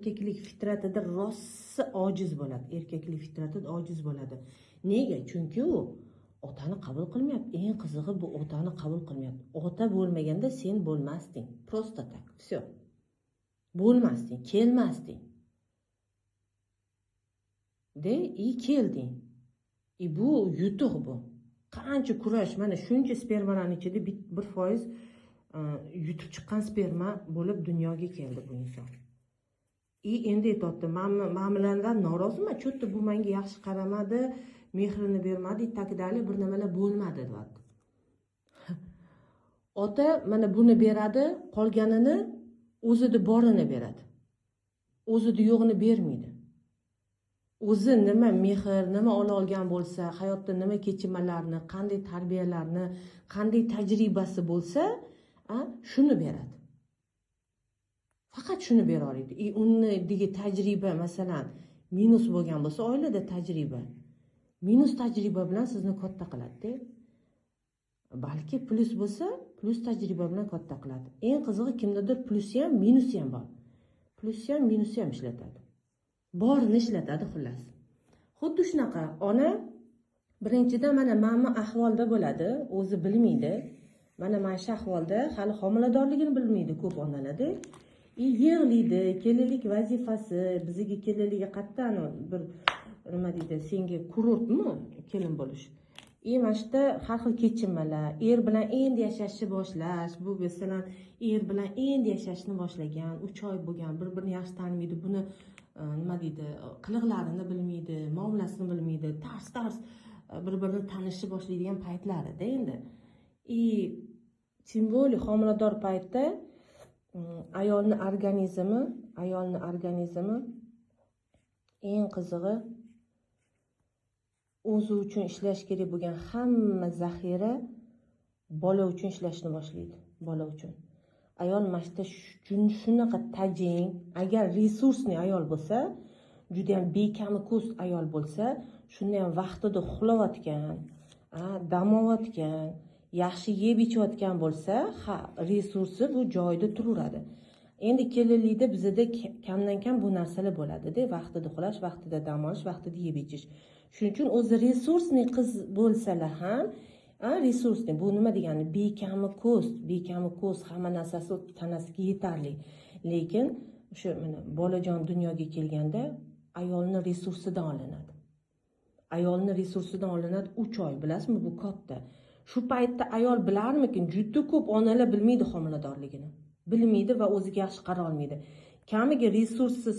Erkaklik fitratida rosa ojiz bo'ladi. Erkaklik fitratida ojiz bo'ladi. Nega? Chunki u otani qabul qilmayapti. Eng qizig'i bu otani qabul qilmayapti. Ota bo'lmaganda sen bo'lmasding. Prosta tak. Все. Bo'lmasding, kelmasding. Kelding. Bu yutuq bu. Qancha kurash, mana shuncha spermalarning ichida 1% yutib chiqqan sperma bo'lib dunyoga keldi bu inson. Endi aytayapti, men bilan noroziman, cho'tta bu menga yaxshi qaramadi, mehrini bermadi, takdali bir nimalar bo'lmadi deyapti. Ota mana buni beradi, qolganini o'zida borini beradi. O'zida yo'qni bermaydi. O'zi nima mehr, nima olgan bo'lsa, hayotda nima kechirmalarni, qanday tarbiyalarni, qanday tajribasi bo'lsa, shuni beradi. Faqat shuni bera oladi. Undagi tajriba, masalan, minus bo'lgan bo'lsa, oilada tajriba, minus tajriba bilan sizni katta qiladi. Balki plus bo'lsa, plus tajriba bilan katta qiladi. Eng qizig'i kimdadir plusi ham, minusi ham bor. Plusi ham, minusi ham ishlatadi. Borini ishlatadi xullas. Xuddi shunaqa ona birinchidan mana ahvolda bo'ladi, o'zi bilmaydi. Mana shu ahvolda hali homiladorligini bilmaydi ko'p onalarda. Yig'laydi, kelinlik vazifasi, bizga kelinlikka qattan bir nima deydi, senga kurortmi kelin bo'lish. Mana shu yerda har xil kechirmalar, bilan endi yashashni boshlash, bu masalan bilan endi yashashni boshlagan, 3 oy bo'lgan, bir-birini yaxshi tanimaydi, buni nima deydi, qiliqlarini bilmaydi, muomalasini bilmaydi, tars bir-birini tanishni boshlaydigan paytlarida endi. Tем более homilador paytda ayolni organizmi eng qizig'i o'zi uchun ishlash kerak bo'lgan hamma zaxira bola uchun ishlashni boshlaydi, bola uchun. Ayol mashta shunaqa tajang, agar resursli ayol bo'lsa, juda ham bekami ko'z ayol bo'lsa, shunda ham vaqtida uxlayotgan, dam olayotgan, yaxshi yeb ichayotgan bo'lsa, resursi bu joyida turaveradi. Endi kelinlikda bizda kamdan kam bu narsalar bo'ladi-da, vaqtida uxlash, vaqtida dam olish, vaqtida yeb ichish. Shuning uchun o'zi resursli qiz bo'lsalar ham, resursli, bu nima degani? Bekami ko'z, hamma narsasi tanasiga yetarli. Lekin o'sha mana bolajon dunyoga kelganda ayolni resursidan olinadi. 3 oy, bilasizmi, bu katta. Shu paytda ayol bilarmikin, juda ko'p onalar bilmaydi homiladorligini. Bilmaydi va o'ziga yaxshi qara olmaydi. Kamiga resurssiz